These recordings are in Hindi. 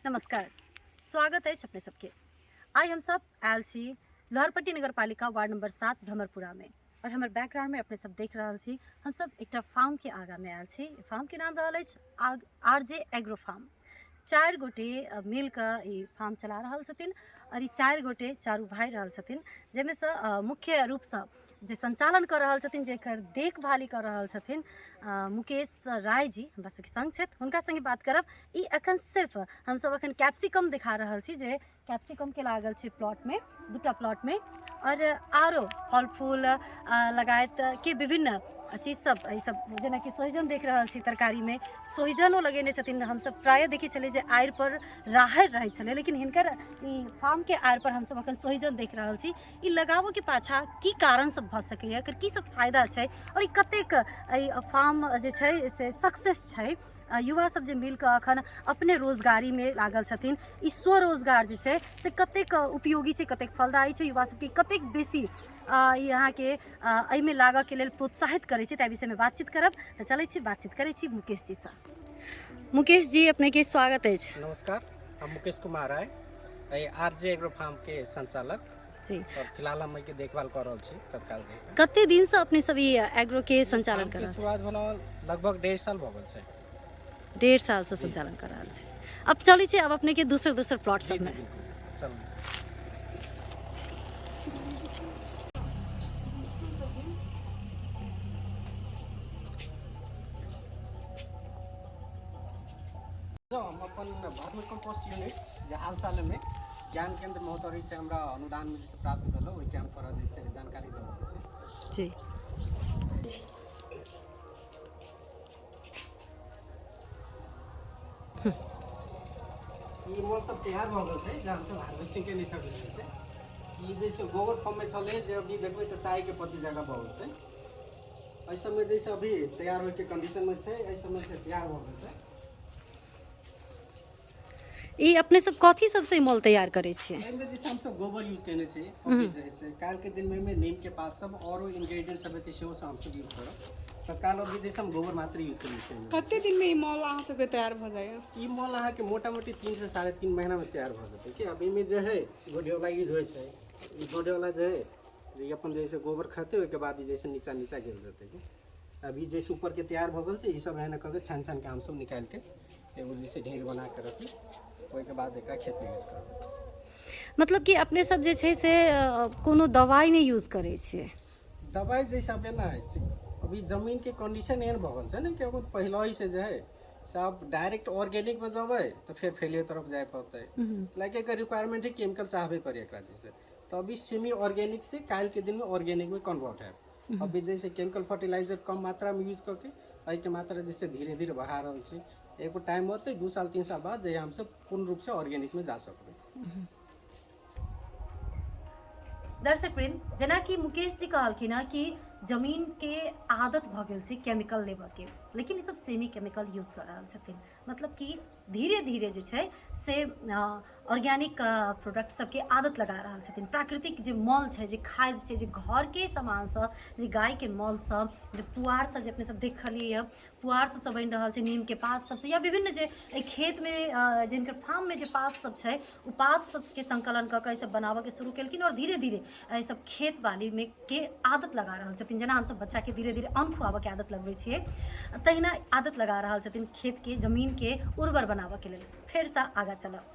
नमस्कार, स्वागत है अपने सबके। आज हम सब आयल छी लोहरपट्टी नगर पालिका वार्ड नंबर 7 भ्रमरपुरा में और हमारे बैकग्राउंड में अपने सब देख रहा छी हम सब एक फार्म के आगा में आयल छी। फार्म के नाम रहा आरजे एग्रो फार्म। 4 गोटे मिल कर फार्म चला रहा छथिन और ये 4 गोटे चारू भाई रहा छथिन, जेमे से मुख्य रूप से जे संचालन कर रहा छथिन, जेकर देखभाली कर रहा छथिन मुकेश राय जी हमरा सबके संग छथि। हुनका संगे बात करब। ई अखन सिर्फ हम सब अखन कैप्सिकम दिखा रहल छी, जे कैप्सिकम के लागल छै प्लॉट में, दूटा प्लॉट में, और आरो फल फूल लगायत के विभिन्न चीज सब ई सब जेना कि सोहिजन देख रहल छी, तरकारी में सोहिजनो लगेने छथिन। हम सब प्राय देखै छलिए जे आड़ि पर राहरि रहै छलै, लेकिन हिनकर ई फार्म के आड़ि पर हम सब अखन सोहिजन देख रहल छी। ई लगाबो के पाछा की कारण सब भ सकैया, एकर की सब फायदा छै और ई कतेक फार्म जे छै से सक्सेस छै। युवा सब जे मिलकर अखन अपने रोजगारी में लागल छथिन। ई स्वरोजगार जे छै से कतेक उपयोगी छै, कतेक फलदायी छै, युवा सबके कतेक बेसी यहाँ के एहिमे लागऽ के लेल प्रोत्साहित करै छै, ताहि विषय में बातचीत करब। तो चलै छी बातचीत करै छी मुकेश जी से। मुकेश जी अपने के स्वागत है। नमस्कार, हम मुकेश कुमार है, आरजे एग्रो फार्म के संचालक जी। और फिलहाल हम के देखभाल कर रहल छी तत्काल। कते दिन से अपने सभी एग्रो के संचालन कर रहल छी? शुरुआत भेल लगभग 1.5 साल भ गेल छै। 1.5 साल से संचालन कर रहल छी। अब चलै छी अब अपने के दूसर प्लॉट सब में चलू। हम अपन वर्मी कंपोस्ट यूनिट जे हाल साल में ज्ञान केंद्र महोदय से हमरा अनुदान में जैसे प्राप्त भेल ओहि कैंप पर जैसे जानकारी दे रहल छी। जी ई मोल सब तैयार भ गेल छै, जे हम सब हार्वेस्टिंग के नहीं सकै छै। ई जैसे गोबर फॉर्म में चले जे अभी देखबै तो चाय के पत्ती जगह बहुत छै। एहि सब में जैसे अभी तैयार होय के कंडीशन में छै, एहि सब में से तैयार भ गेल छै। ई अपने सब कथी सबसे मोल तैयार करे छियै? एहिमे जैसे हम सब गोबर यूज करने छी, अभी जैसे काल के दिन में नीम के पात सब और इंग्रेडिएंट सब एते सेहो से हम सब यूज करब। तो काल अभी जैसे हम गोबर मात्र यूज करने छी। कते दिन में ई मॉल अहाँ सबके तैयार भ जाइए? ई मॉल अहाँ के मोटा मोटी 3 से 3.5 महीना में तैयार भ जेतै। कि अभी में जे है गोडियोला यूज होय छै। ई गोडियोला जे है जे अपन जैसे गोबर खाते ओके बाद जैसे नीचा गिर जेतै। कि अभी जैसे ऊपर के तैयार भ गेल छै, ई सब है ना क के छान के हम सब निकाल के एगो जैसे ढेर बना के रखी, ओके बाद एकरा खेत में यूज करब। मतलब कि अपने सब जे छै से कोनो दवाई नहीं यूज करे छियै? दवाई जैसे अब ना है, अभी जमीन के कंडीशन एहन भ गेल छै ने कि अगर पहले ही से जो है सब डायरेक्ट ऑर्गेनिक में जबै तो फिर फेलियर तरफ जाए पड़ते। लाइक एक रिक्वायरमेंट है केमिकल चाहबे करे एकरा जैसे, तो अभी सेमी ऑर्गेनिक से काल के दिन में ऑर्गेनिक में कन्वर्ट है। अभी जैसे केमिकल फर्टिलाइजर कम मात्रा में यूज करके एहि के मात्रा जैसे धीरे धीरे बढ़ा रहल छी। एगो टाइम होते 2 साल 3 साल बाद जे हम सब पूर्ण रूप से ऑर्गेनिक में जा सकबै। दर्शक वृंद, जना कि मुकेश जी कहलखिन हँ कि जमीन के आदत भ गेल छै केमिकल लेबऽ के, लेकिन ई सब सेमी केमिकल यूज कर रहल छथिन। मतलब कि धीरे धीरे जे छै से ऑर्गेनिक प्रोडक्ट सबके आदत लगा रहल छथिन। प्राकृतिक जे मल छै, जे खाद छै, जे घर के सामान सब, जे गाय के मल सब, जे पुआर सब जे अपने सब देखलिए पुआर सब बनि रहल छै, नीम के पात सब से, या विभिन्न जे खेत में जिनकर फार्म में जे पात सब छै ओ पात सब के संकलन क के ई सब बनाबऽ के शुरू केलखिन और धीरे धीरे ई सब खेत बाड़ी में के आदत लगा रहल छथिन। जेना हम सब बच्चा के धीरे धीरे अन्न खुआबऽ के आदत लगबै छियै, तहिना आदत लगा रहल छथिन खेत के जमीन के उर्वर बनाबऽ के लेल। फेर से आगा चलब।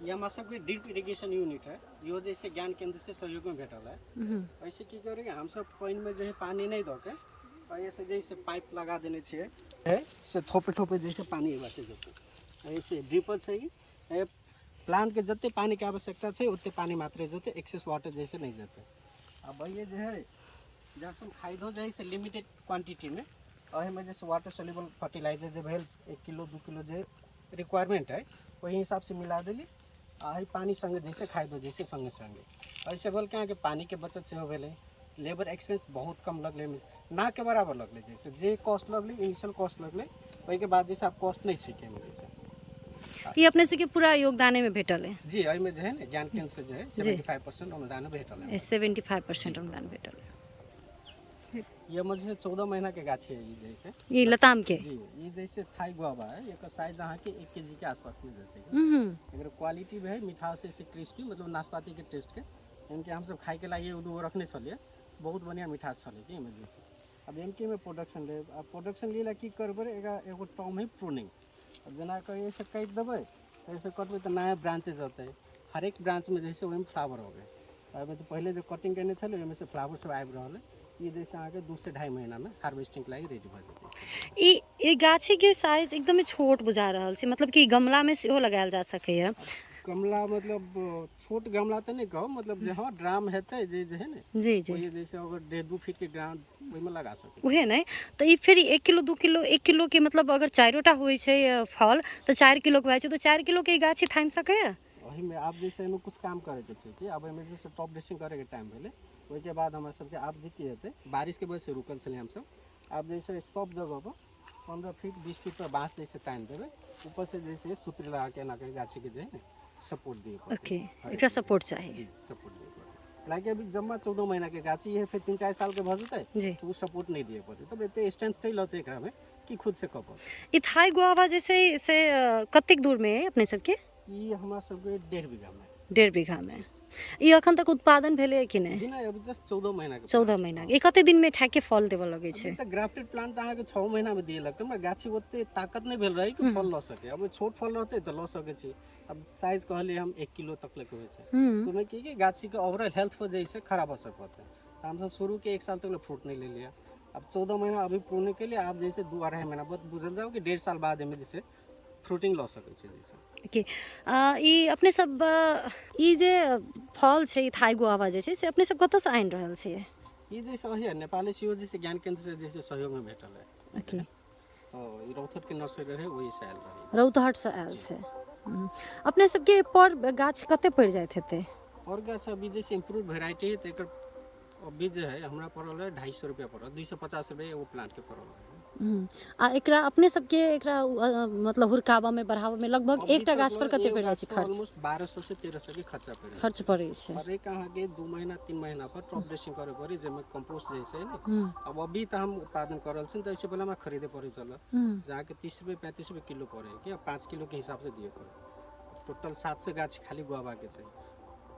ये हमारा सबके ड्रिप इरिगेशन यूनिट है, यो जैसे ज्ञान केंद्र से सहयोग में भेटल है। ऐसे की करेंगे हम सब पानी में जो है पानी नहीं दो के ऐसे जैसे पाइप लगा देने छे है से थोपे थोपे जैसे पानी बाटे जते ऐसे ड्रिप छै। प्लांट के जते पानी के आवश्यकता है उतने पानी मात्रे जते, एक्सेस वाटर जैसे नहीं जाते। अब ये जो है जब तुम खाद हो जाए से लिमिटेड क्वांटिटी में में जैसे वाटर सोल्यूबल फर्टिलाइजर जो भेल 1 किलो 2 किलो जो रिक्वायरमेंट है वही हिसाब से मिला देली। पानी संगे जैसे खाद हो जैसे संगे संगे ऐसे बोल के पानी के बचत से हो भेले। लेबर एक्सपेंस बहुत कम लगले, ना के बराबर लगले। जैसे जे कॉस्ट लगले इनिशियल कॉस्ट लगले, ओहि के बाद जैसे आप कॉस्ट नहीं सीखे में जैसे ये अपने सबके पूरा योगदाने में भेटल है। जी एहिमे जे है ने ज्ञान केंद्र से जो है 75% अनुदान भेटल है। 75% अनुदान भेटल है। ये मुझे 14 महीना के गाछी है। ये जैसे ये लताम के जी ये जैसे थाई गुआवा है, ये का साइज अहाँ के 1 केजी के आसपास में जाते हैं। अगर क्वालिटी भी है मिठास से क्रिस्पी मतलब नाशपाती के टेस्ट के, इनके हम सब खाए के लाइए उदो रखने चलिए बहुत बढ़िया मिठास चले कि जैसे अब एमके में प्रोडक्शन ले। अब प्रोडक्शन लेला की करबै एगो टर्म है प्रूनिंग। अब जना कहिए से काट देबै ऐसे कटबै तो नया ब्रांचेज होते हर एक ब्रांच में जैसे वही फ्लावर हो गए। अब तो पहले जो कटिंग करने चले ओहिमे से फ्लावर सब आबि रहल है। ये जैसे आगे 2 से 2.5 महीना में हार्वेस्टिंग के लिए रेडी भ जेतै। ई गाछी के साइज एकदम छोट बुझा रहल छै, मतलब कि गमला में सेहो लगायल जा सकैए। गमला मतलब छोट गमला तो नहीं कहो, मतलब जे हाँ ड्राम हेतै जे है ने जी जी वही जैसे अगर 1.5-2 फीट के ड्राम ओहिमे लगा सकै छी। उहे नहीं तो ई फिर 1 किलो 2 किलो 1 किलो के मतलब अगर 4टा होइ छै फल तो 4 किलो के होइ छै तो 4 किलो के ई गाछी थाइम सकैए। वही में आप जैसे एमे कुछ काम करे के छै कि अब एमे जैसे टॉप ड्रेसिंग करे के टाइम भेले ओहि के बाद हमरा सबके आप जे की हेतै बारिश के वजह से रुकल छलै हम सब। आप जैसे सब जगह पर 15 फीट 20 फीट पर बांस जैसे तान देबै, ऊपर से जैसे सूत्र लगा के ना के गाछी के जे है सपोर्ट दिए पड़तै। ओके एकरा सपोर्ट चाहिए जी सपोर्ट दिए पड़तै। लागे अभी जम्मा 14 महीना के गाछी है, फिर 3-4 साल के भ जेतै जी तो सपोर्ट नहीं दिए पड़तै, तब एते स्ट्रेंथ चल होतै एकरा में कि खुद से कप। ई थाई गुआवा जैसे से कतेक दूर में है अपने सबके? ई हमरा सबके 1.5 बीघा में 1.5 बीघा में। ई अखन तक उत्पादन भेले है कि नहीं? जी नहीं अभी जस्ट 14 महीना के 14 महीना ई कते दिन में ठाके फल देबे लगे छै? अभी तक ग्राफ्टेड प्लांट अहाँ के 6 महीना में दिए लगते हमरा गाछी ओते ताकत नहीं भेल रही कि फल ल सके। अब छोट फल रहते तो ल सके छी। अब साइज कहले हम 1 किलो तक लेके होय छै तो मैं की गाछी के ओवरऑल हेल्थ पर जैसे खराब असर पड़ता है। तो हम सब शुरू के 1 साल तक फ्रूट नहीं ले लिया। अब 14 महीना अभी प्रूने के लिए आप जैसे 2-2.5 महीना बाद बुझल जाओ कि 1.5 साल बाद में जैसे फ्रूटिंग ल सके छै जैसे। ओके ई अपने सब ई जे फल छै थाई गुआवा जे छै से अपने सब कतऽ से आनि रहल छै? ये जैसे वही है नेपाली सीओ जैसे ज्ञान केंद्र से जैसे सहयोग में भेटल है। ओके तो ई रौथट के नर्सरी रहे वही से आयल रहे। रौतहट से आयल छै। अपने सबके पर गाछ कते पड़ जाइत हेतै? और गाछ अभी जैसे इम्प्रूव वेराइटी है तो एकर अभी जो है हमरा पड़ल है 250 रुपया पड़ल, 250 रुपया एगो प्लांट के पड़ल है। आ एकरा अपने सबके एकरा मतलब हुरकाबा में बढ़ावा में लगभग एकटा गाछ पर कते पड़ जाइ छै खर्च? ऑलमोस्ट 1200 से 1300 के खर्चा पड़े खर्च पड़ै छै। और एक अहाँ के 2 महीना 3 महीना पर टॉप ड्रेसिंग करे पड़ी जेमे कंपोस्ट जैसे है ना। अब अभी तो हम उत्पादन करल छी तो इससे पहले हमरा खरीदे पड़े चल जहाँ के 30 रुपये 35 रुपये किलो पड़े कि 5 किलो के हिसाब से दिए पड़े। टोटल 700 गाछ खाली गुआवा के चाहिए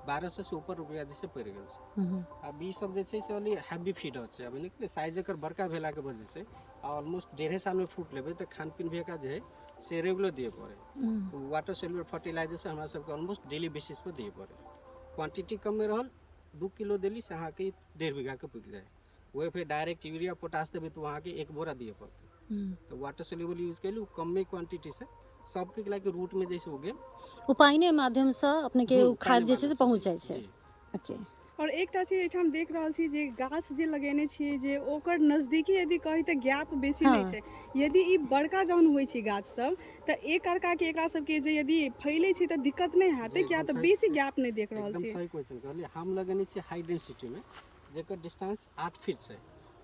1200 से ऊपर रुपया जैसे पड़ गेल छै। अब ई सब जे छै से ओनली हैवी फीड छै। अब निकले साइज एकर बड़का भेला के वजह से ऑलमोस्ट 1.5 साल में फ्रूट लेबै तो खान पीन भी का जे है से रेगुलर दिए पड़े। तो वाटर सेलुलर फर्टिलाइजर से हमरा सबके ऑलमोस्ट डेली बेसिस पर दिए पड़े। क्वांटिटी कम में रहल 2 किलो देली से अहाँ के 1.5 बीघा के पुग जाए। वही फिर डायरेक्ट यूरिया पोटास देबै तो वहाँ के 1 बोरा दिए पड़ते। तो वाटर सेल्युबल यूज कैलू कम में क्वांटिटी से सबके लाके रूट में जैसे हो गेल उपायने माध्यम से अपने के खाद जैसे से पहुंच जाइ छै। ओके और एकटा चीज एठाम देख रहल छी जे गाछ जे लगेने छियै जे ओकर नजदीकी यदि कही तऽ गैप बेसी हाँ। नहीं छै। यदि ई बड़का जहन होइ छै गाछ सब तऽ एक अर्का के एकरा सबके जे यदि फैले छै तऽ दिक्कत नहीं हेतै जी, किया एकदम तऽ सही। बेसी गैप नहीं देख रहल एकदम छी। सही क्वेश्चन कहलिए। हम लगेने छी हाई डेंसिटी में जेकर डिस्टेंस 8 फीट से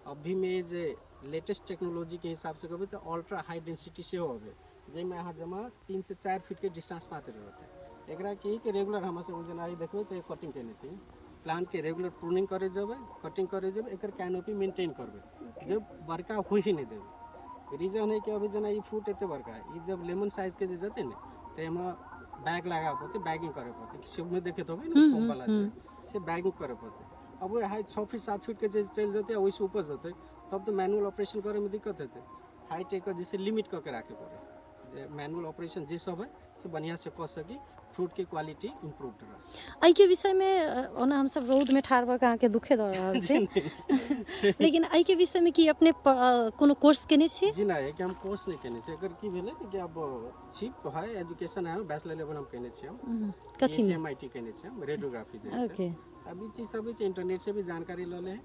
अभी में जे लेटेस्ट टेक्नोलॉजी के हिसाब से कहबै तो अल्ट्रा हाई डेंसिटी से होबे जेमे अहाँ जमा 3 से 4 फीट के डिस्टेंस पाते रहते। एकरा की कि रेगुलर हम सब जेना ई देखबै तो कटिंग केने छी प्लांट के रेगुलर प्रूनिंग करे जेबै कटिंग करे जेबै एकर कैनोपी मेंटेन करबै जब बड़का हो ही नहीं देबै। रीजन है कि अभी जना ई फ्रूट एते बड़का है ई जब लेमन साइज के जे जते ने तो एमे बैग लगा पड़ते बैगिंग करे पड़ते सब में देखे तो ना फोम वाला से बैगिंग करे पड़ते। अब वो हाइट 6 फीट 7 फीट के जे चल जते वैसे ऊपर जते तब तो मैनुअल ऑपरेशन करे में दिक्कत हेते। हाइट एक जैसे लिमिट करके रखे पड़े जे मैनुअल ऑपरेशन जे सब है से बढ़िया से कर सकी फ्रूट के क्वालिटी इम्प्रूव रहे। एहि के विषय में ओना हम सब रोड में ठाड़ भऽ के अहाँ के दुखे दऽ रहल छी लेकिन एहि के विषय में की अपने कोनो कोर्स केने छी? जी नहीं कि हम कोर्स नहीं केने छी। एकर की भेले कि अब चीप है एजुकेशन है बैचलर लेवल हम केने छी हम कथी में? एमआईटी केने छी हम रेडियोग्राफी जे ओके अभी चीज सब छै इंटरनेट से भी जानकारी ल ले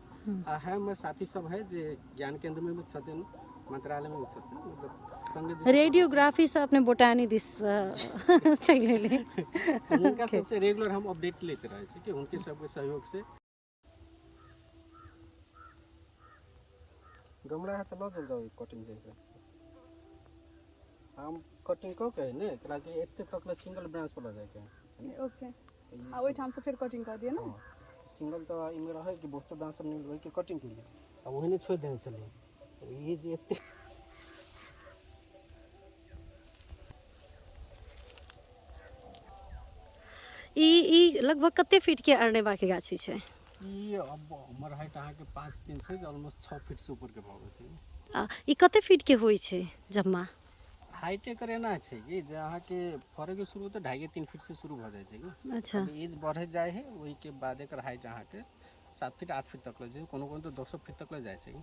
आ है हमर साथी सब है जे ज्ञान केंद्र में भी छथिन मंत्रालय में भी छथिन मतलब संगे जे रेडियोग्राफी से अपने बोटानी दिस चलि गेली। उनका सबसे रेगुलर हम अपडेट लेते रहे छी कि उनके सबके सहयोग से गमला है तो लो चल जाओ कटिंग जैसे हम कटिंग को कहे ने कला कि एते तक ले सिंगल ब्रांच पर लगा के ओके आ ओइ ठाम से फिर कटिंग कर दिए ना सिंगल तो इमे रहे कि बहुत ब्रांच सब नहीं रहे कि कटिंग के लिए अब वही ने छोड़ देने चले ये जे एते ई लगभग कते फीट के अरनेबा के गाछी छै? ई अब हमर हाइट अहाँ के 5-3 से ऑलमोस्ट 6 फीट से ऊपर के भाव छै। ई कते फीट के होई छै जम्मा? हाइट एकर एना छै कि जे अहाँ के फरे के शुरू तो 2.5-3 फीट से शुरू भ जाय छै कि अच्छा एज बढ़े जाए है वही के बाद एकर हाइट अहाँ के 7 फीट 8 फीट तक ले छै कोनो तो 200 फीट तक ले जाय छै।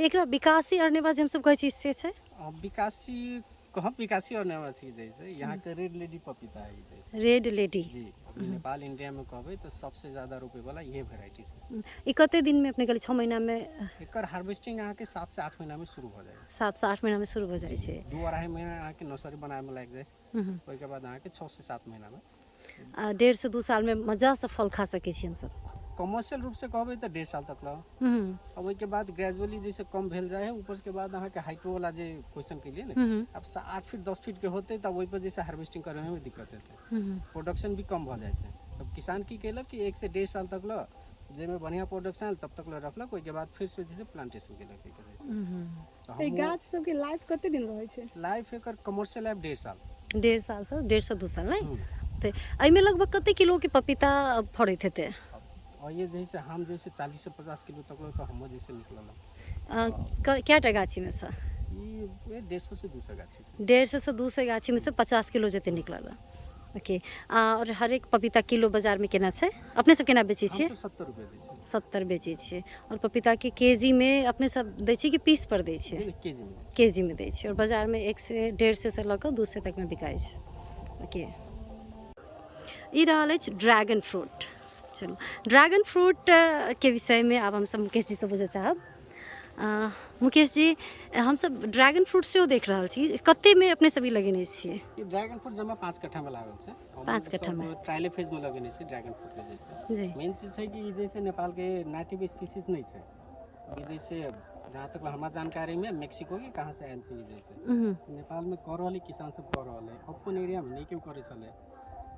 एकरा विकासी अरनेबा जे हम सब कहै छी से छै? विकासी कहाँ विकासी और नवा छी जैसे यहाँ के रेड लेडी पपीता है जैसे रेड लेडी जी अभी नेपाल इंडिया में कहबे तो सबसे ज्यादा रोपे वाला ये वैरायटी है। ई कते दिन में अपने कहली 6 महीना में? एकर हार्वेस्टिंग अहाँ के 7 से 8 महीना में शुरू हो जाएगा। 7 से 8 महीना में शुरू हो जाए छै। 2-2.5 महीना अहाँ के नर्सरी बनाए में लग जाए छै ओइ के बाद अहाँ के 6 से 7 महीना में 1.5 से 2 साल में मजा से फल खा सके छी हम सब। कमर्शियल रूप से कहबे तो 1.5 साल तक ला अब ओइ के बाद ग्रेजुअली जैसे कम भेल जाए है ऊपर के बाद अहाँ के हाइट वाला जे क्वेश्चन के लिए ना अब 8 फीट 10 फीट के होते तब ओइ पर जैसे हार्वेस्टिंग करे में दिक्कत होते प्रोडक्शन भी कम भ जाए छै। तब किसान की केलक कि 1 से 1.5 साल तक ला जे में बढ़िया प्रोडक्शन आयल तब तक ला रखलक ओइ के बाद फिर से जैसे प्लांटेशन केलक के जैसे ए गाछ सब के लाइफ कते दिन रहै छै? लाइफ एकर कमर्शियल लाइफ 1.5 साल 1.5 साल से 1.5 से 2 साल नहीं ते एहि में लगभग कते किलो के पपीता फड़ैत हेते? और ये जैसे हम जैसे 40 से 50 किलो तक तो हम जैसे निकलल क्या टा गाछी में से? ये 150 से 200 गाछी से 150 से 200 गाछी में से 50 किलो जते निकलल। ओके और हर एक पपीता किलो बाजार में केना छै? अपने सब केना बेचै छियै? हम सब 70 रुपए दै छै। 70 बेचै छियै और पपीता के केजी में अपने सब दै छियै कि पीस पर दै छियै? केजी में केजी में दै छियै और बाजार में 1 से 1.5 से लऽ कऽ 200 तक में बिकाइ छै। ओके ई रहल अछि ड्रैगन फ्रूट। चलो ड्रैगन फ्रूट के विषय में अब हम सब मुकेश जी से पूछे चाहब। मुकेश जी हम सब ड्रैगन फ्रूट सेहो देख रहल छी कते में अपने सभी लगेने छियै? ये ड्रैगन फ्रूट जमा 5 कट्ठा में लागल छै। 5 कट्ठा में ट्रायल फेज में लगेने छै ड्रैगन फ्रूट के जैसे जी मेन चीज है कि जैसे नेपाल के नेटिव स्पीशीज नहीं छै ये जैसे जहाँ तक हमारा जानकारी में मेक्सिको के कहाँ से आयल छै जैसे नेपाल में कर रहल किसान सब कर रहल है अपन एरिया में नहीं क्यों करे चले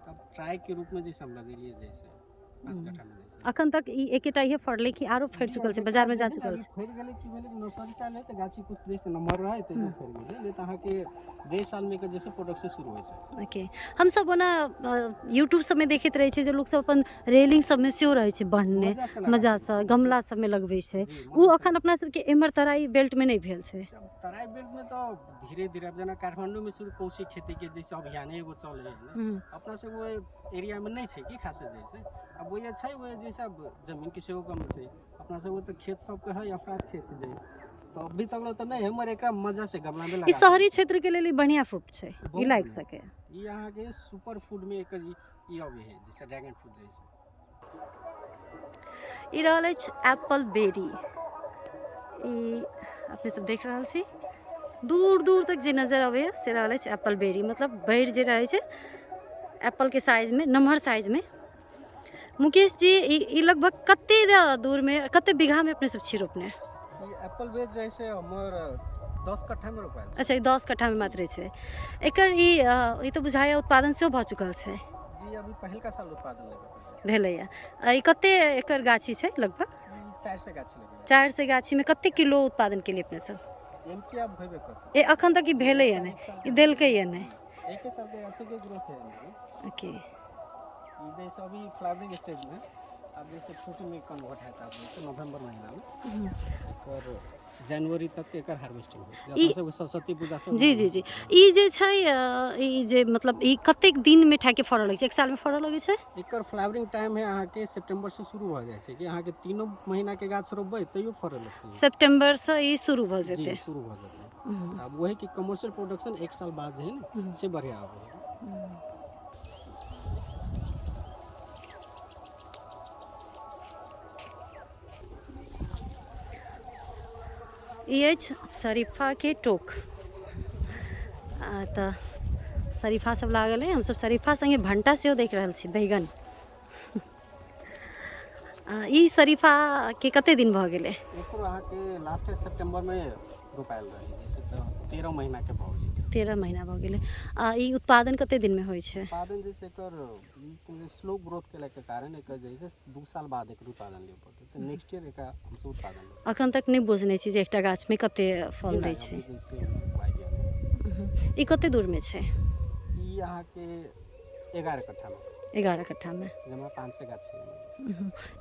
तब ट्राई के रूप में जैसे हम लगेलिए जैसे 5 कट्ठा में जैसे अखन तक ई एकेटा ये फड़ले कि आरो फड़ चुकल छै बाजार में जा चुकल छै? फड़ गेलै कि भेलै नर्सरी से आयल है तो गाछी कुछ जैसे नंबर रहे तो फड़ गेलै नहीं तो अहाँ के 1.5 साल में के जैसे प्रोडक्शन शुरू होय छै। ओके हम सब ओना यूट्यूब सब में देखैत रहे छै जे लोग सब अपन रेलिंग सब में सेहो रहे छै बढ़ने मजा से गमला सब में लगबै छै उ अखन अपना सब के एमर तराई बेल्ट में नहीं भेल छै। तराई बेल्ट में तो धीरे धीरे जना काठमांडू में शुरू कोशी खेती के जैसे अभियान एगो चल है अपना सब वो एरिया में नहीं छै कि खासे जैसे अब वो छै वो जैसे जमीन के सेहो कम छै अपना सब वो तो खेत सब के है अफरात खेत जे तो अभी तक तो नहीं हमर एकरा मजा से गमला में लगा ई शहरी क्षेत्र के लिए बढ़िया फ्रूट छै ई लाग सके ई यहाँ के सुपर फूड में एक ई आवे है जैसे ड्रैगन फ्रूट जैसे। ई रहल अछि एप्पल बेरी ई अपने सब देख रहल छी दूर दूर तक जे नजर आवे से रहल अछि एप्पल बेरी मतलब बेर जे रहे छै एप्पल के साइज में नमहर साइज में। मुकेश जी ई लगभग कते दूर में कते बीघा में अपने सब छी रोपने? ई एप्पल बेर जैसे हमर 10 कट्ठा में रोपायल छै। अच्छा ई 10 कट्ठा में मात्र छै एकर ई तो बुझाय उत्पादन सेहो भ चुकल छै? जी अभी पहल का साल उत्पादन भेलैया ई कते एकर गाछी छै लगभग? 4 से गाछी लगे 4 से गाछी में कते किलो उत्पादन के लिए अपने सब? एम के अब होबे करते ए अखन तक ई भेलैया नै ई देलकैया नै एक के साल के गाछी के ग्रोथ है। ओके ये जैसे अभी फ्लावरिंग स्टेज में अब जैसे फूट में कन्वर्ट है अब जैसे नवंबर महीना में और जनवरी तक एकर हार्वेस्टिंग हो जब सब सरस्वती पूजा से जी जी जी ई जे छै ई जे मतलब ई कतेक दिन में ठाके फरऽ लगे छै? 1 साल में फरऽ लगे छै? एकर फ्लावरिंग टाइम है अहाँ के सितंबर से शुरू हो जाए छै कि अहाँ के 3 महीना के गाछ रोपबै तइयो फरऽ लगतै सितंबर से ई शुरू भ जेतै जी शुरू हो जाते अब वही कि कमर्शियल प्रोडक्शन 1 साल बाद है ना से बढ़िया आवे। ई अछि शरीफा के टोक तऽ शरीफा सब लागल है हम सब शरीफा संगे भंटा सेहो देख रहल छी बैगन ई शरीफा के कते दिन भऽ गेलै? एकरो अहाँके लास्ट सितंबर में रोपायल रही, जैसे तो 13 महीना के भऽ गेलै। 13 महीना भऽ गेलै। ई उत्पादन कते दिन में होइ छै? उत्पादन जैसे एकर स्लो ग्रोथ के के कारण एकर जैसे 2 साल बाद एकर उत्पादन ले पड़तै, तो नेक्स्ट ईयर एका हमसे उत्पादन ले। अखन तक नहि बुझने छी जे एकटा गाछ में कते फल दै छै। जैसे आइडिया नहीं। ई कते दूर में छै? ई अहाँके 11 कट्ठा में, 11 कट्ठा में जमा 5 से गाछ है।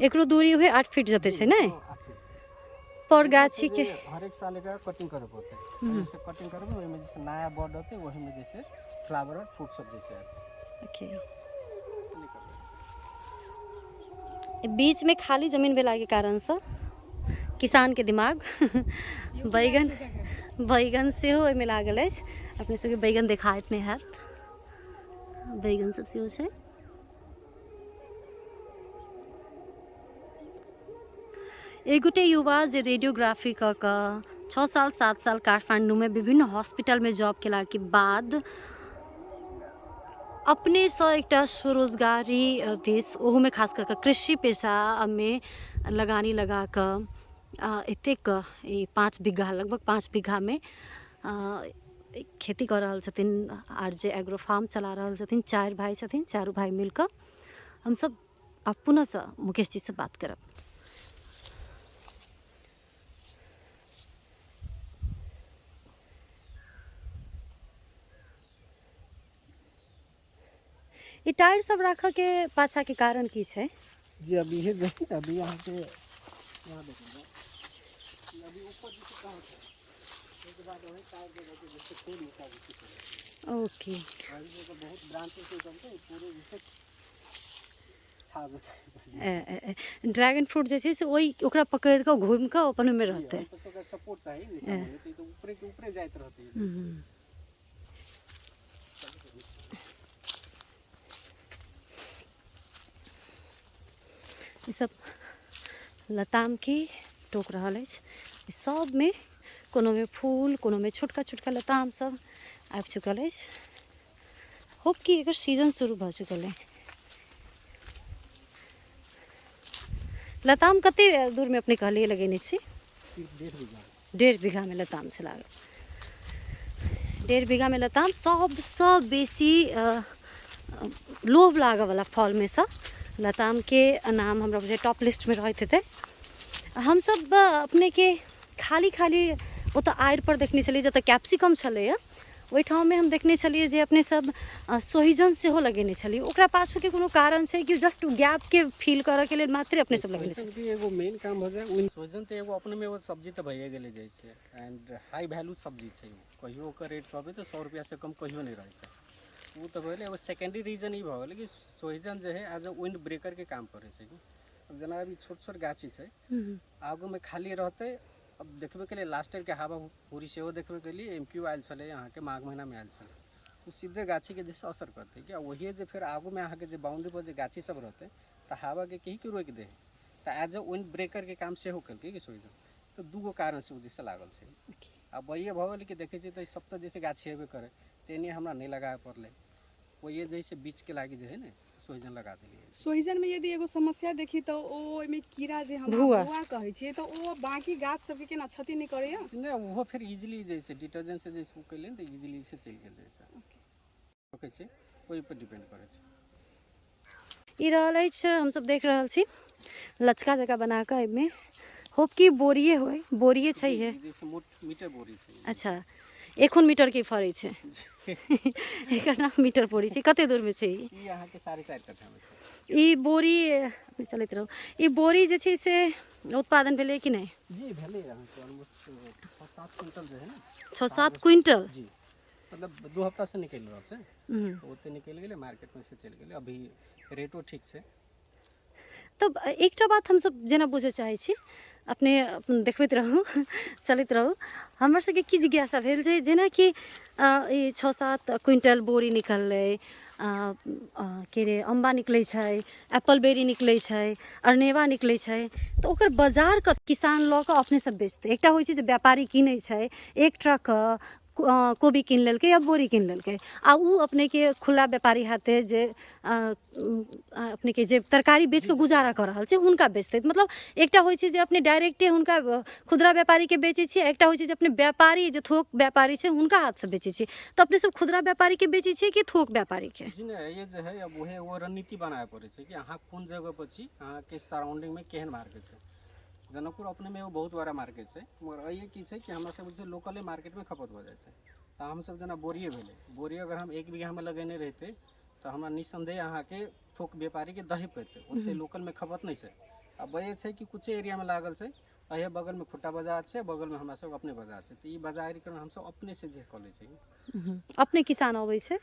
एकरो दूरी उहे 8 फीट जते छै ने? पर गाछी के हर एक साल का कटिंग करे पड़ते है। जैसे कटिंग करबे ओहि में जैसे नया बर्ड होते वही में जैसे फ्लावर और फ्रूट सब जैसे ओके। बीच में खाली जमीन भेला के कारण से किसान के दिमाग बैगन सेहो ओहिमे लागल अछि। अपने सबके बैगन देखाइत नहि हैत, बैगन सब सेहो छै। एगोटे युवा जे रेडियोग्राफी कऽ कऽ 6 साल 7 साल काठमांडूमे विभिन्न हॉस्पिटलमे जॉब केलाके बाद अपनेसँ एकटा स्वरोजगारी देश, ओहोमे खास कऽ कऽ कृषि पेशामे लगानी लगा कऽ एतेक 5 बीघा लगभग 5 बीघामे खेती कऽ रहल छथिन। आरजे एग्रो फार्म चला रहल छथिन। 4 भाई छथिन, चारू भाई मिलकर। हमसब अब पुनः मुकेश जी से बात करब। ई टायर सब राखऽ के पाछा के कारण की छै? जी अभी ये जो है अभी यहाँ पे यहाँ देखेंगे अभी ऊपर जैसे कहाँ से उसके बाद वही टायर जगह पे जैसे तेल निकाल देती है। ओके। वही जगह बहुत ब्रांचेस निकलते हैं पूरे जैसे छा जाता है। ड्रैगन फ्रूट जे छै से ओहि ओकरा पकड़ कऽ घूम कऽ अपन में रहते। सपोर्ट चाहिए नीचे में तो ऊपर के ऊपर जाते रहते हैं। ई सब लताम के टोक रहल अछि। ई सब में कोनो में फूल, कोनो में छोटका छोटका लताम सब आबि चुकल अछि। होप कि एकर सीजन शुरू भऽ चुकल है। लताम कते दूर में अपने कहलिए लगेने छी? 1.5 बीघा में लताम से लागल। 1.5 बीघा में लताम सबसँ बेसी लोभ लागऽ वाला फल में से लताम के नाम हमरा बुझे टॉप लिस्ट में रहते थे। हम सब अपने के खाली खाली वो तो आड़ पर देखने चलिए जतऽ कैप्सिकम छलै, ओहि ठाम में हम देखने चलिए जे अपने सब सोहिजन सेहो लगेने छलिए। ओकरा पाछू के कोनो कारण छै कि जस्ट गैप के फील करऽ के लेल मात्र अपने सब लगेने छलिए? कि एगो मेन काम हो जाए उन सोहिजन तो एगो अपने में वो सब्जी तो भइए गेले जैसे एंड हाई वैल्यू सब्जी छै। कहियो ओकर रेट कहबे तो 100 रुपया से कम कहियो नहीं रहे छै। वो तो भले एगो सेकेंडरी रीजन ई भऽ गेलै कि सोहिजन जो है एज अ विंड ब्रेकर के काम करे छै। अब जना अभी छोट छोट गाछी छै आगू में खाली रहते। अब देखबे के लिए लास्ट ईयर के हवा पूरी सेहो देखबे के लिए एमक्यू आयल छले यहाँ के माघ महीना में आयल छले, तो सीधे गाछी के जैसे असर करते क्या वही जे फिर आगू में अहाँ के जे बाउंड्री पर जे गाछी सब रहते तो हवा के कहीं के रोक दे तो एज अ विंड ब्रेकर के काम सेहो कलके कि सोहिजन। तो दूगो कारण से जैसे लागल छै। अब वही भऽ गेल कि देखे छी तो सब तो जैसे गाछी हेबे करे तेने हमरा नहीं लगाए पड़ले। वही जैसे बीच के लागी जो है ना सोहिजन लगा देलिए। सोहिजन में यदि एगो समस्या देखी तो ओहिमे कीड़ा जे हम भुआ कहै छियै तो ओ बाकी गाछ सब के केना क्षति नहीं करैया? नहीं वो फिर इजीली जैसे डिटर्जेंट से जैसे कैले तो इजीली से चल गेल जैसे ओके छै ओहि पर डिपेंड करे छै। ई रहल अछि हम सब देख रहल छी लचका जगह बना कऽ एहिमे होप कि बोरिए होय। बोरिए छै है जैसे मीटर बोरी छै। अच्छा एखन मीटर के फरै छै। एकर नाम मीटर बोरी छै। कते दूर में छै ई अहाँ के 4.5 कट्ठा में छै। ई बोरी चलैत रहू। ई बोरी जे छै से उत्पादन भेलै कि नहीं? जी भेलै अहाँ के ऑलमोस्ट 6-7 क्विंटल जो है ना 6-7 क्विंटल जी मतलब 2 हफ्ता से निकल रहल छै। तो ओते निकल गेलै मार्केट में से चल गेलै। अभी रेटो ठीक छै। तब एकटा बात हम सब जेना बुझे चाहे छी अपने देखबैत रहू चलैत रहू। हमर सबके की जिज्ञासा भेल जे जेना कि ई 6-7 क्विंटल बोरी निकललै, के रे अम्बा निकलै छै, एप्पल बेरी निकलै छै, अरनेवा निकलै छै, तो ओकर बाजार के किसान लऽ कऽ अपने सब बेचतै। एकटा होइ छै जे व्यापारी किनै छै एक ट्रक कोबी कीन लेलकै या बोरी कीन लेलकै आ उ अपने के खुला व्यापारी हाथे जे अपने के जे तरकारी बेच के गुजारा कर रहल छै हुनका बेचतै। मतलब एकटा होइ छै जे अपने डायरेक्टे हुनका खुदरा व्यापारी के बेचै छियै, एकटा होइ छै जे अपने व्यापारी जे थोक व्यापारी छै हुनका हाथ से बेचै छियै। तो अपने सब खुदरा व्यापारी के बेचै छियै कि थोक व्यापारी के? जी नहीं, ये जो है अब वही वो रणनीति बनाए पड़े छै कि अहाँ कोन जगह पर छी, अहाँ के सराउंडिंग में केहन मार्केट छै। जनकपुर अपने में एगो बहुत बड़ा मार्केट छै, मगर ये की छै कि हमरा सब जे लोकले मार्केट में खपत हो जाए छै। तो हम सब जना बोरिए भेले, बोरी अगर हम 1 बीघा में लगेने रहते तो हमरा निसंदेह अहाँ के थोक व्यापारी के दही पड़ते, ओते लोकल में खपत नहीं छै। अब ये छै कि कुछ एरिया में लागल छै, अहे बगल में खुट्टा बाजार छै, बगल में हमरा सब अपने बाजार छै, तो ई बाजारीकरण हम सब अपने से जे कऽ लै छै। अपने किसान अबै छै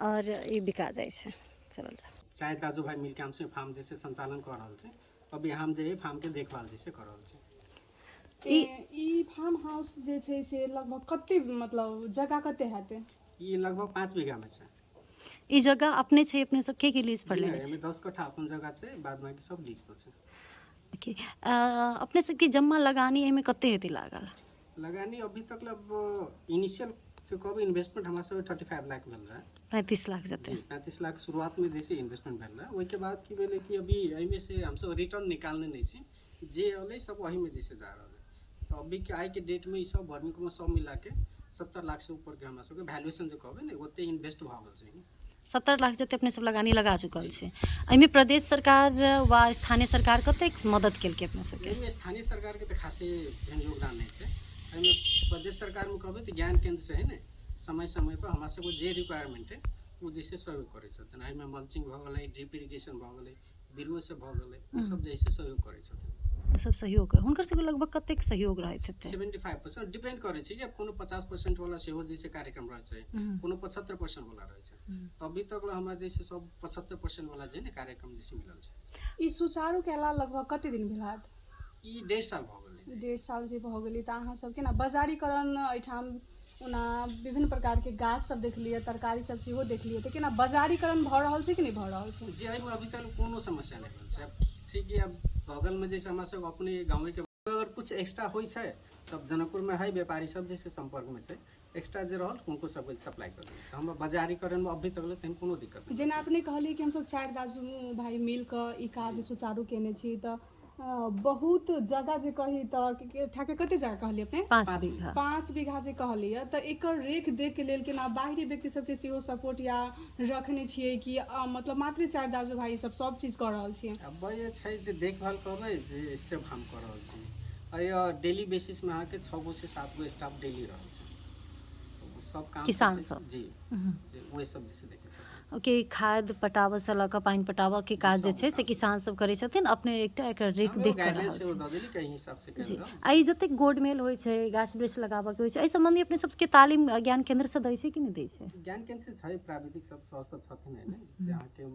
और ई बिका जाइ छै। चलल चाहे काजू भाई मिलके हमसे फार्म जैसे संचालन कर रहल छै, अभी हम जे फार्म के देखभाल जैसे कर रहल छै। ई फार्म हाउस जे छै से लगभग कते मतलब जगह कते हेतै? ई लगभग 5 बीघा में छै। ई जगह अपने छै, अपने सब के लीज पर लेने छै? एमे 10 कट्ठा अपन जगह छै, बाद बाकी सब लीज पर छै। ओके, अपने सब के जम्मा लगानी एमे कते हेतै लागल? लगानी अभी तक इनिशियल से कहब इन्वेस्टमेंट हमरा सब 35 लाख मिल रहा है। 35 लाख जते? 35 लाख शुरुआत में जैसे इन्वेस्टमेंट भेल रहा है, ओके बाद की भेले कि अभी एमे से हम सब रिटर्न निकालने नहीं छी, जे अलै सब वही में जैसे जा रहल है। तो अभी के आई के डेट में ई सब भर्मी को सब मिला के 70 लाख से ऊपर के हमरा सब के वैल्यूएशन जे कहबे ने ओते इन्वेस्ट भ गेल छै। 70 लाख जते अपने सब लगानी लगा चुकल छै। एहिमे प्रदेश सरकार वा स्थानीय सरकार कतेक मदद केलकै अपने सबके? एहिमे स्थानीय सरकार के तो खासे एहन योगदान नहीं छै। एहिमे प्रदेश सरकार में कहबे तो ज्ञान केंद्र से है ने समय समय पर हमरा सबको जे रिक्वायरमेंट है वो जैसे सहयोग करे छथिन। एहिमे मल्चिंग भ गेलै, ड्रिप इरिगेशन भ गेलै, बिरुआ से भ गेलै, ओ सब जैसे सहयोग करे छथिन। सब सहयोग हुनकर सबके लगभग कतेक सहयोग रहैत हेतै? 75% डिपेंड करे छै कि अब कोनो 50% वाला सेहो जैसे कार्यक्रम रहे छै, कोनो 75% वाला रहे छै। तो अभी तक हमरा जैसे सब 75% वाला जे ने कार्यक्रम जैसे मिलल छै। ई सुचारू केला लगभग कते दिन भेल हैत? ई 1.5 साल भ गेलै। 1.5 साल जे भ गेलै त अहाँ सबके ना बाजारीकरण एठाम ओना विभिन्न प्रकार के गाछ सब देख लिया, तरकारी सब सेहो देख लिया, तो केना बाजारीकरण भ रहल छै कि नहीं भ रहल छै? जी एहिमे अभी तक कोनो समस्या नहीं भेल छै। अब छै कि अब बगल में जैसे हमरा सब अपने गाँव के अगर कुछ एक्स्ट्रा होइ छै तब जनकपुर में है व्यापारी सब जैसे संपर्क में छै, एक्स्ट्रा जे रहल उनको सब सप्लाई कर देबै। हम बाजारीकरण में अभी तक तेहन कोनो दिक्कत नहीं। जेना अपने कहलिए कि हम सब 4 दाजू भाई मिल क ई काज सुचारू केने छी, त बहुत जगह जे कही त ठाके कते जगह कहलिए अपने? 5 बीघा। 5 बीघा जे कहलिए त एकर रेख देख के लेल केना बाहरी व्यक्ति सबके सेहो सपोर्ट या रखने छियै कि मतलब मात्र 4 दाजू भाई सब चीज कर रहल छियै? अब ये छै जे देखभाल करबै जे इससे हम कर रहल छी। अय डेली बेसिस में अहाँ के 6 गो से 7 गो स्टाफ डेली रहल छै, सब काम किसान सब? जी वही सब जैसे देखे छै। ओके, खाद पटाबऽ से लऽ कऽ पानि पटाबऽ के काज जे छै से किसान सब करै छथिन, अपने एकटा एकर रेख देख कर रहल से द देली कहीं हिसाब से जी। कर आ ई जतेक गोड मेल होइ छै, गाछ वृक्ष लगाबऽ के होइ छै, एहि संबंधी अपने सबके तालीम ज्ञान केंद्र से दै छै कि नहीं दै छै? ज्ञान केंद्र से छै, प्राविधिक सब संस्था छथिन है ने जे अहाँ के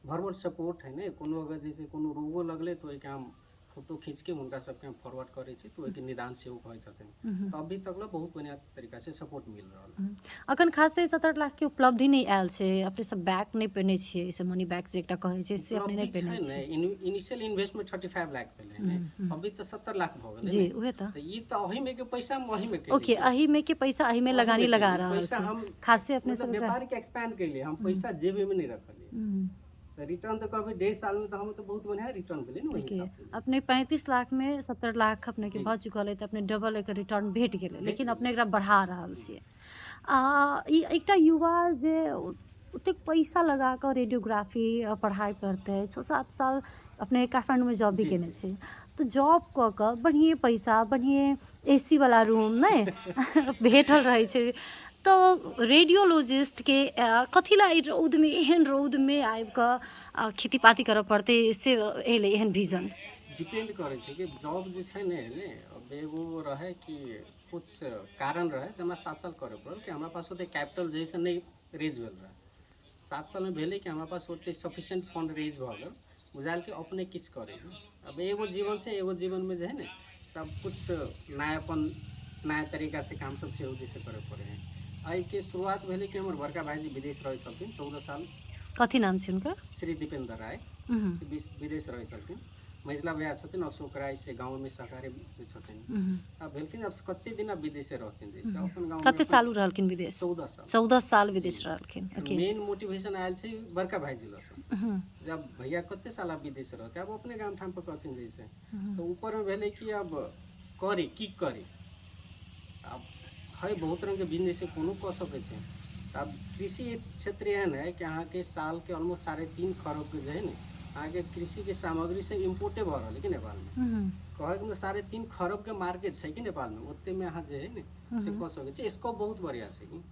भरपूर सपोर्ट है ने। कोनो अगर जैसे कोनो रोगो लगले तो एक हम फोटो खींच के उनका सबके हम फॉरवर्ड करे छी, तो ओके निदान सेहो कहै छथिन। तो अभी तक बहुत बढ़िया तरीका से सपोर्ट मिल रहल है। अखन खासे 70 लाख के उपलब्धि नहीं आयल छै, अपने सब बैक नहीं पेने छियै, इसे मनी बैक जे एकटा कहै छै से अपने नहीं पेने छियै। इनिशियल इन्वेस्टमेंट 35 लाख भेलै ने, अभी तो 70 लाख भ गेलै जी उहे त। तो ई तो अही में के पैसा वही में के ओके, अही में के पैसा अही में लगानी लगा रहल पैसा छै। हम खासे अपने मतलब सब व्यापार के एक्सपैंड कैले, हम पैसा जेबे में नहीं रखलिए। तो रिटर्न तो कभी 1.5 साल में तो हम तो बहुत बढ़िया रिटर्न भेले ना वही हिसाब से। अपने 35 लाख में 70 लाख अपने के भ चुकल है, तो अपने डबल एक रिटर्न भेट गेलै, लेकिन अपने एकरा बढ़ा रहल छियै। ई एकटा युवा जे ओतेक पैसा लगा कऽ रेडियोग्राफी पढ़ाई करते 6-7 साल अपने काठमांडू में जॉब भी केने छै, तो जॉब कऽ कऽ बढ़िए पैसा, बढ़िए AC वाला रूम नहीं भेटल रहे छै, तो रेडियोलॉजिस्ट के कथी ला रौद में एहन रौद में आबि कऽ खेती पाती करऽ पड़तै, से एले एहन विजन? डिपेंड करे छै कि जॉब जे छै ने अब एगो रहे कि कुछ कारण रहे जे हमरा 7 साल करे पड़ल कि हमरा पास ओते कैपिटल जैसे नहीं रेज भेल रहे। 7 साल में भेले कि हमरा पास ओते सफिशिएंट फंड रेज भ गेल, बुझाल कि अपने किस करे। अब एगो जीवन छै, एगो जीवन में जे है ने सब कुछ नयापन नया तरीका से काम सब सेहो जैसे करे पड़े है। आई के शुरुआत भेले कि हमर बड़का भाईजी विदेश रहे छथिन 14 साल। कथी नाम छै उनका? श्री दीपेंद्र राय, विदेश रहे छथिन। महिला भैया छथिन अशोक राय से गाँव में सहकारी छथिन। अब भेलखिन अब कते दिन अब विदेशे रहथिन जैसे अपन गाँव कते साल उ रहलखिन विदेश? 14 साल। 14 साल विदेश रहलखिन। ओके। मेन मोटिवेशन आयल छै बड़का भाईजी लस। जब भैया कते साल अब विदेश रहते अब अपने गाम ठाम पर कहथिन जैसे तो ऊपर में भेले कि अब करे की करे अब है बहुत रंग के बिजनेस कोनो कह सके छै। अब कृषि क्षेत्र एहन है कि अहाँ के साल के ऑलमोस्ट 3.5 खरब के जो है ना अहाँ के कृषि के सामग्री से इम्पोर्टे भ रहल है कि नेपाल में कहे के 3.5 खरब के मार्केट है कि नेपाल में ओते में अहाँ जे है ना से कह सके छै स्कोप बहुत बढ़िया छै कि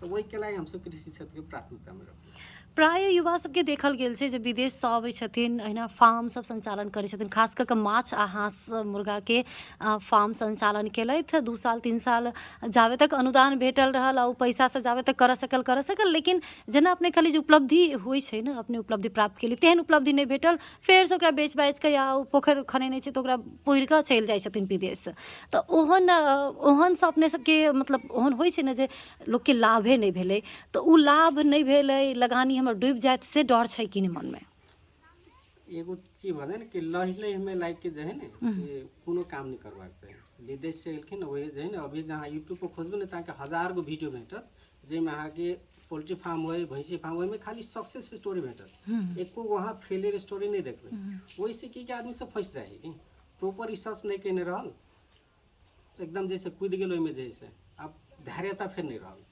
तो वही के लागि हम सब कृषि क्षेत्र के प्राथमिकता में रखै प्राय युवा सबके देखल गेल छै जे विदेश से अबै छथिन एहिना फार्म सब संचालन करै छथिन खास कऽ के माछ आ हाँस मुर्गा के फार्म संचालन केलथि 2 साल 3 साल जाबे तक अनुदान भेटल रहल आ पैसा से जाबे तक कर सकल लेकिन जेना अपने खाली जे उपलब्धि होइ छै ने अपने उपलब्धि प्राप्त केली तेहन उपलब्धि नहीं भेटल फेर से ओकरा बेच बाच के या पोखर खनेने छै तो ओकरा पुरि कऽ चलि जाइ छथिन विदेश। तो ओहन से अपने सबके मतलब ओहन होइ छै ने जे लोग के लाभे नहीं भेलै तो उ लाभ नहीं भेलै लगानी हमर डूब जाए से डर छै कि नहीं मन में? एगो चीज भले ना कि लहिले हमें लाइक के जो है ना से कोनो काम नहीं करबाक चाहिए। विदेश से एलखिन वही जो है ना अभी जहाँ यूट्यूब पर खोजबे ना ताकि 1000 गो वीडियो भेटत जेमे अहाँ के पोल्ट्री फार्म होय भैंसी फार्म होय में खाली सक्सेस स्टोरी भेटत एको वहाँ फेलियर स्टोरी नहीं देखबे। वही से की आदमी सब फंस जाए कि प्रॉपर रिसर्च नहीं केने रहल एकदम जैसे कूद गेल ओहिमे जैसे अब धैर्यता फिर नहीं रहल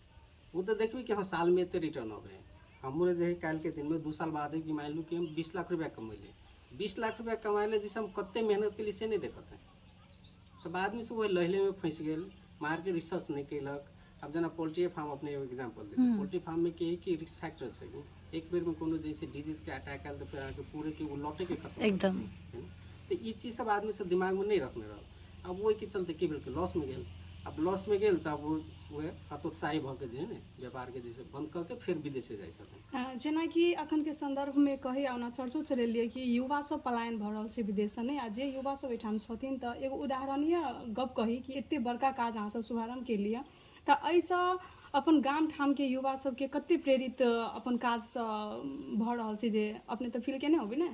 वो तो देखबी कि हाँ साल में एते रिटर्न अबे हमरे जो है काल के दिन में 2 साल बाद है कि मान लू कि हम 20 लाख रुपया कमैले 20 लाख रुपया कमाइले जैसे हम कते मेहनत के लिए से नहीं देखत है तो बाद में से वो लहले में फंस गेल मार्केट रिसर्च नहीं केलक। अब जना पोल्ट्री फार्म अपने एग्जांपल दे पोल्ट्री फार्म में के रिस्क फैक्टर है एक बेर में कोनो जैसे डिजीज के अटैक आयल तो फिर आके पूरे के वो लौटे के खत्म एकदम तो ये चीज सब आदमी से दिमाग में नहीं रखने रह अब वो के चलते की भेल लॉस में गेल अब लॉस में गेल तब वो हतोत्साही भ के जे है व्यापार के जैसे बंद करके फिर विदेशे जाइ छथिन। जेना कि अखन के संदर्भ में कही आउना चर्चो चलेलिए कि युवा सब पलायन भ रहल छै विदेश से नहीं आ जे युवा सब एठाम छथिन त एगो उदाहरणीय गप कही कि एते बड़का काज अहाँ सब शुभारंभ के लिए त ऐसा अपन गाम ठाम के युवा सब के कते प्रेरित अपन काज से भ रहल छै जे अपने त फील केने होबे ने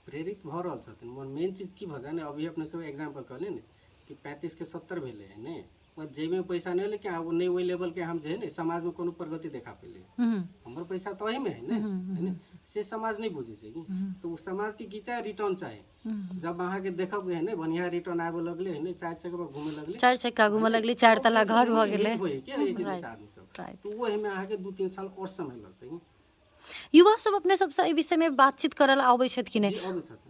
प्रेरित भ रहल छथिन। मेन चीज की भ जाए ने अभी अपने सब एग्जांपल कहले ने कि 35 के 70 भेले है ने जेब में पैसा नहीं लेके अब नहीं वही लेवल के हम जे है समाज में कोनो प्रगति देखा पेले हमर पैसा तो वही में है ना से समाज नहीं बुझे छै तो समाज के की चाहे रिटर्न चाहे जब अहाँ के देखब है ना बढ़िया रिटर्न आबे लगले है ना 4 चक्का पर घूमे लगले 4 चक्का घूमे लगले 4 तला घर भ गेले क्या एक जैसा आदमी सब तो वो हमें अहाँ के 2-3 साल और समय लगते युवा सब अपने सबसे एहि विषय में बातचीत करल आबै छथि कि नहीं?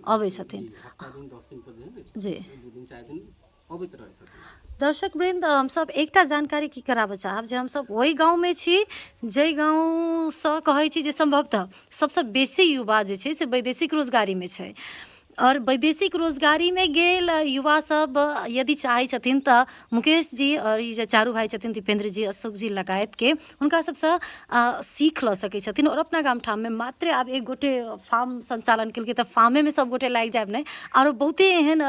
आबै छथिन हफ्ता दिन 10 दिन पर जे है जी 2 दिन 4 दिन अबैत रहै छथिन। दर्शक वृंद हम सब एकटा जानकारी की कराबऽ चाहब जे हम सब वही गाँव में छी जे गाँव से कहै छी जे संभवतः सबसे बेसी युवा जे छै से वैदेशिक रोजगारी में छै और वैदेशिक रोजगारी में गेल युवा सब यदि चाहे छथिन त मुकेश जी और ये जे चारू भाई छथिन दीपेंद्र जी अशोक जी लगायत के हुनका सबसे सीख ल सकै छथिन और अपना गाम ठाम में मात्र आब एक गोटे फार्म संचालन केलकै त फार्मे में सब गोटे लागि जायब नहीं और बहुते एहन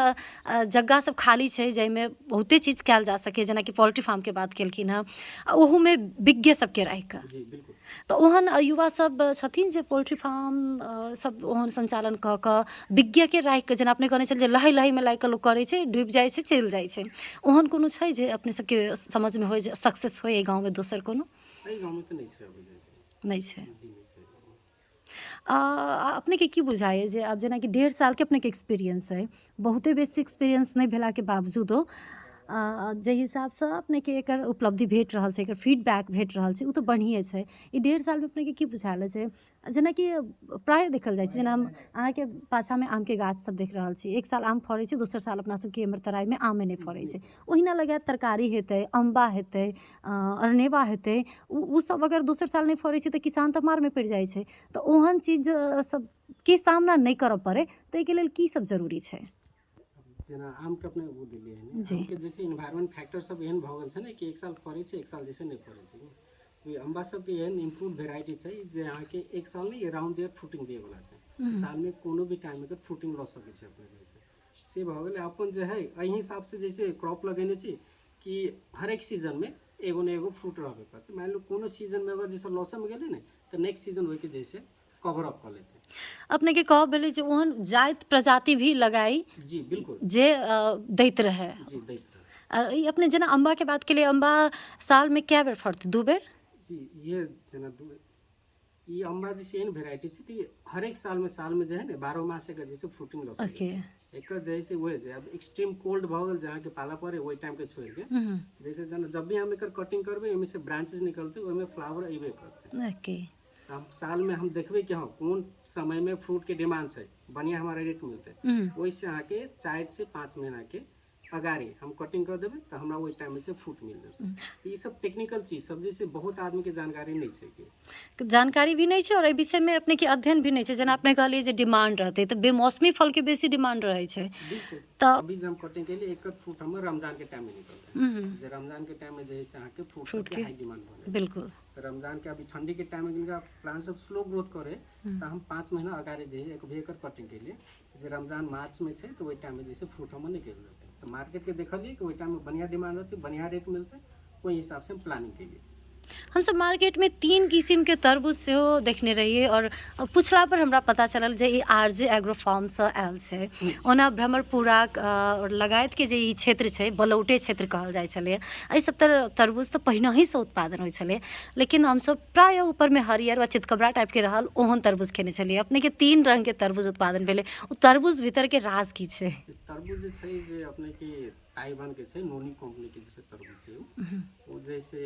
जगह सब खाली छै जाहिमे बहुते चीज कयल जा सके जेना कि पोल्ट्री फार्म के बात केलखिन हँ ओहू में विज्ञ सबके राखि कऽ जी बिल्कुल तो ओहन युवा सब छथिन जे पोल्ट्री फार्म सब ओहन संचालन कऽ कऽ विज्ञ के राखि कऽ जेना अपने कहने छल जे लहै लहै में लागि कऽ लोक करै छै डूबि जाइ छै चलि जाइ छै ओहन कोनो छै जे अपने सबके समझ में होय जे सक्सेस होय गाँव में दोसर कोनो? एहि गाँव में तो नहीं छै अभी जैसे नहीं छै। जी नहीं छै अपने के की बुझाइए जे आब जेना कि 1.5 साल के अपने के एक्सपीरियंस है बहुते बेसी एक्सपीरियंस नहीं भेला के बावजूदो जे हिसाब से अपने के एकर उपलब्धि भेट रहल छै एकर फीडबैक भेट रहल छै उ तो बढ़िए छै ई 1.5 साल में अपने के की बुझायल छै जेना कि प्राय देखल जाइ छै जेना हम अहाँ के पाछा में आम के गाछ सब देख रहल छी एक साल आम फड़ै छै दोसर साल अपना सबके एम्हर तराई में आमे नहीं फड़ै छै ओहिना लगे तरकारी हेतै अम्बा हेतै अरनेवा हेतै उ सब अगर दोसर साल नहीं फड़ै छै तो किसान तो मार में पड़ि जाइ छै तो ओहन चीज सब के सामना नहीं करऽ पड़े ताहि के लेल की सब जरूरी छै? जेना आम के अपने वो दिलिए है आम के जैसे एनवायरमेंट फैक्टर सब एहन भ गेल छै ने कि एक साल फड़ै छै एक साल जैसे नहीं फड़ै छै तो अम्बा सब के एहन इम्प्रूव वेराइटी छै जे अहाँ के एक साल में अराउंड ईयर फ्रूटिंग दिए वाला छै साल में कोनो भी टाइम में फ्रूटिंग ल सकै छै अपने जैसे से भ गेलै अपन जे है एही हिसाब से जैसे क्रॉप लगेने छी कि हर एक सीजन में एगो ने एगो फ्रूट रहबे करते मान लो कोनो सीजन में अगर जैसे लॉस में गेले ने तो नेक्स्ट सीजन होय के जैसे कवर अप कर लेते अपने के कह भेलै जे ओहन जाइत प्रजाति भी लगाई जी बिल्कुल जे दैत रहे। जी दैत रहे। ई अपने जेना अम्बा के बात केलिए, अम्बा साल में कै बेर फड़तै? 2 बेर? जी ये जना ये अम्बा जैसे एहन वेराइटी छै कि हर एक साल में जो है ना 12 मास के जैसे फ्रूटिंग लॉस ओके। एक जैसे वही जे अब एक्सट्रीम कोल्ड भ गेल जहाँ के पाला पड़े वही टाइम के छोड़ के जैसे जना जब भी हम एकर कटिंग करबे एमे से ब्रांचेस निकलते ओय में फ्लावर अइबे करते। ओके। तो हम साल में हम देखबे कि हाँ कौन समय में फ्रूट के डिमांड है बढ़िया हमारा रेट मिलते वैसे अहाँ के 4 से 5 महीना के अगाड़ी हम कटिंग कर देबे तो हमरा वही टाइम में से फ्रूट मिल जेतै। तो ये सब टेक्निकल चीज सब जैसे बहुत आदमी के जानकारी नहीं छै कि जानकारी भी नहीं छै और एहि विषय में अपने के अध्ययन भी नहीं छै। जेना अपने कहलिए जे डिमांड रहते तो बेमौसमी फल के बेसी डिमांड रहे छै। बिल्कुल। तो अभी जे हम कटिंग के लिए एक फ्रूट हमर रमजान के टाइम में निकलते है जे रमजान के टाइम में जैसे अहाँ के फ्रूट के हाई डिमांड बने बिल्कुल। रमजान के अभी ठंडी के टाइम में इनका प्लांट सब स्लो ग्रोथ करे तो हम 5 महीना अगाड़ी जे एक भी एकर कटिंग के लिए जे रमजान मार्च में छै तो वही टाइम में जैसे फ्रूट हम निकल जाते तो मार्केट के देखलिए कि वही टाइम में बढ़िया डिमांड रहती बढ़िया रेट मिलते वही हिसाब से हम प्लानिंग के लिए। हम सब मार्केट में 3 किस्म के तरबूज से देखने रहिए और पुछला पर हमरा पता चलल जे ई आरजे एग्रो फार्म से आयल छै। ओना भ्रमरपुरा और लगायत के जे ई क्षेत्र छै बलौटे क्षेत्र कहल जाइ छलै। एहि सब तरबूज तो पहिने ही से उत्पादन होइ छलै, लेकिन हम सब प्राय ऊपर में हरियर व चितकबरा टाइप के रहल ओहन तरबूज खेने छलिए। अपने के 3 रंग के तरबूज उत्पादन भेलै। ओ तरबूज भीतर के राज की छै? तरबूज जे छै जे अपने के ताइवान के छै नोनी कंपनी के जैसे तरबूज छै वो जैसे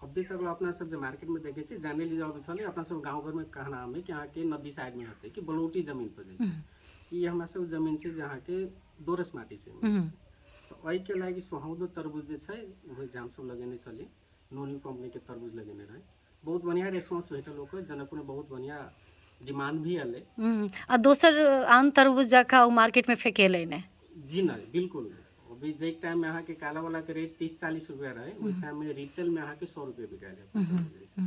अभी तक अपना सब जो मार्केट में देखे छी जाने ली जाओ छले अपना सब गांव घर में कहना है कि यहाँ के नदी साइड में होते कि बलौटी जमीन पर जैसे ये हमरा सब जमीन छै जहाँ के दोरस माटी से तो ओई के लागि सुहावदो तरबूज जे छै वही जाम सब लगेने छली नोनी कंपनी के तरबूज लगेने रहे। बहुत बढ़िया रेस्पॉन्स भेटल ओकर जनकपुर में बहुत बढ़िया डिमांड भी आले। आ दोसर आन तरबूज जका मार्केट में फेकेले ने? जी नहीं बिल्कुल। अभी जे टाइम में अहाँ के काला वाला के रेट 30-40 रुपया रहे उस टाइम में रिटेल में अहाँ के 100 रुपया बिकाले।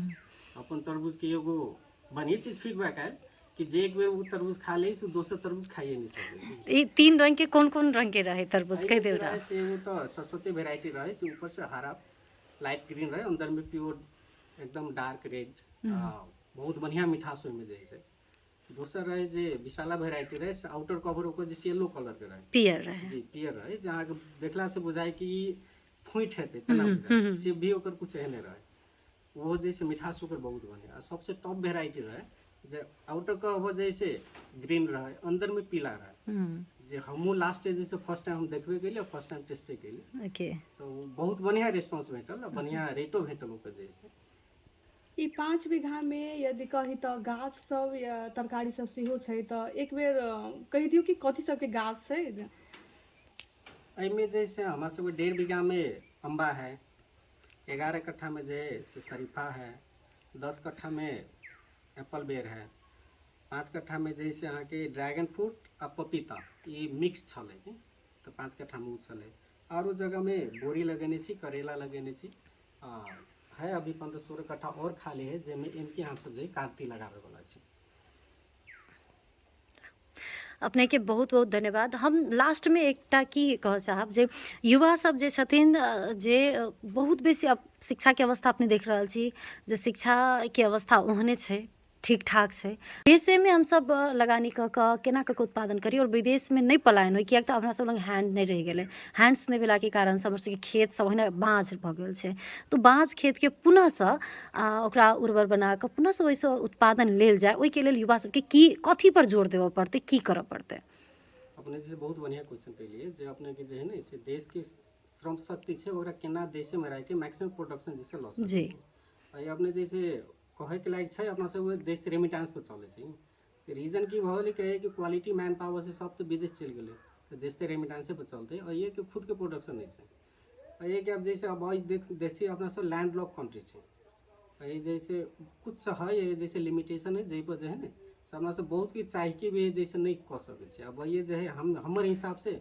अपन तरबूज के एगो बढ़िया चीज फीडबैक आयल कि जे एक बेर वो तरबूज खा ले सो दोसर तरबूज खाइए नहीं सके। ई 3 रंग के कौन रंग के रहे तरबूज कह देल जा? से वो तो सरस्वती वैरायटी रहे जो ऊपर से हरा लाइट ग्रीन रहे अंदर में प्योर एकदम डार्क रेड बहुत बढ़िया मिठास में जैसे। दूसरा रहे जे विशाला वैरायटी रहे आउटर कवर ओकर जैसे येलो कलर के रहे पियर रहे। जी पियर रहे जहाँ के देखला से बुझाए कि फुइट हेते तना बुझाए से भी ओकर कुछ एहने रहे वो जैसे मिठास ओकर बहुत बढ़िया। सबसे टॉप वैरायटी रहे जे आउटर कवर जैसे ग्रीन रहे अंदर में पीला रहे जे हमहू लास्ट जैसे फर्स्ट टाइम हम देखबे के लिए फर्स्ट टाइम टेस्ट के लिए ओके तो बहुत बढ़िया रिस्पांस भेटल बढ़िया रेटो भेटल ओकर जैसे। ई 5 बीघा में यदि कही तो गाछ सब या तरकारी सब सेहो छै तो एक बेर कहि दियौ कि कथी सब के गाछ छै? एहिमे जैसे हमारा सब 1.5 बीघा में अम्बा है 11 कट्ठा में जे से शरीफा है 10 कट्ठा में एप्पल बेर है 5 कट्ठा में जैसे अहाँ के ड्रैगन फ्रूट आ पपीता ये मिक्स छले तो 5 कट्ठा में छले। और जगह में बोरी लगेने छी करेला लगेने छी है अभी 15-16 कट्ठा और खाली है जेमे इनके हम सब कागती लगावे वाला छी। अपने के बहुत बहुत धन्यवाद। हम लास्ट में एकटा की कह चाहब जे युवा सब जे छथिन जे बहुत बेसी अब शिक्षा के अवस्था अपने देख रहल छी जे शिक्षा के अवस्था ओहने छै ठीक ठाक छै। देशे में हम सब लगानी क केना क उत्पादन करी और विदेश में नहीं पलायन हो किया हमरा सब लग हैंड नहीं रह गेलै। हैंड्स नहीं भेला के कारण से हमर सबके खेत सब ओहिना बाँझ भ गेल छै। तो बाँझ खेत के पुनः से ओकरा उर्वर बना के पुनः से ओइसे उत्पादन लेल जाए ओहि के लेल युवा सबके की कथी पर जोर देबऽ पड़तै की करऽ पड़तै? अपने जैसे बहुत बढ़िया क्वेश्चन कैलिए जे अपने के जे है ना इसे देश के श्रम शक्ति छै ओकरा केना देश में रह के मैक्सिमम प्रोडक्शन जैसे लॉस जी अपने जैसे कहे के लायक छै अपना सब देश रेमिटेंस पर चले छै। रीजन की भले कहे कि क्वालिटी मैन पावर से सब तो विदेश चल गए तो देश तो रेमिटेंस पर चलते और ये कि खुद के प्रोडक्शन नहीं है। और ये कि अब जैसे अब देख देशी अपना सब लैंड लॉक कंट्री है ये जैसे कुछ है ये जैसे लिमिटेशन है जै पर जो है ना अपना सब बहुत की चाहिए भी जैसे नहीं कह सके। अब ये जो है हम हमार हिसाब से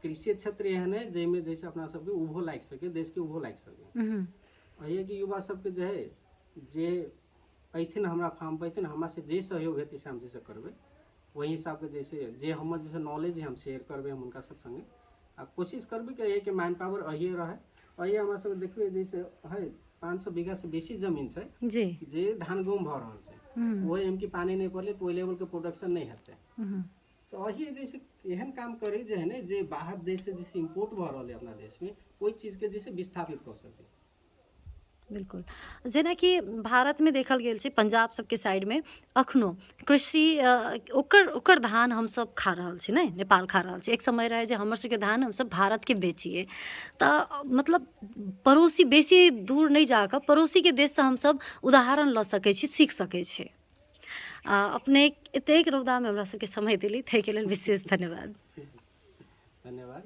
कृषि क्षेत्र एहन है जैमें जैसे अपना सबके उभो लाग सके देश के उभो लाग सके। और ये कि युवा सबके जो है जे अथिन हमारा फार्म पर अथिन हमरा से जे सहयोग हेतै से हम जैसे करबै वही हिसाब के जैसे जे हमर जैसे नॉलेज है हम शेयर करबै हम उनका सब संगे आ कोशिश करबै कि कि मैन पावर अहिए रहे। और ये हमरा सब देखबै जैसे है 500 बीघा से बेसी जमीन छै जी जे धान गहूम भ रहल छै वही हम की पानी नहीं पड़ले तो ओहि लेवल के प्रोडक्शन नहीं हेतै। तो वही जैसे एहन काम करे जे है ना, जे बाहर देश से जैसे इम्पोर्ट भ रहा है अपना देश में, कोई चीज के जैसे विस्थापित कर सके। बिल्कुल। जेना कि भारत में देखल गेल छै पंजाब सबके साइड में अखनो कृषि ओकर धान हम सब खा रहल छी नै, नेपाल खा रहल छी। एक समय रहे जे हमर सबके धान हम सब भारत के बेचिए, तऽ मतलब पड़ोसी बेसी दूर नहीं जाकर पड़ोसी के देश से हम सब उदाहरण ल सकै छी, सीख सकै छी। अपने एतेक रौदा में हमरा सबके समय देली, ताहि के लेल विशेष धन्यवाद। धन्यवाद।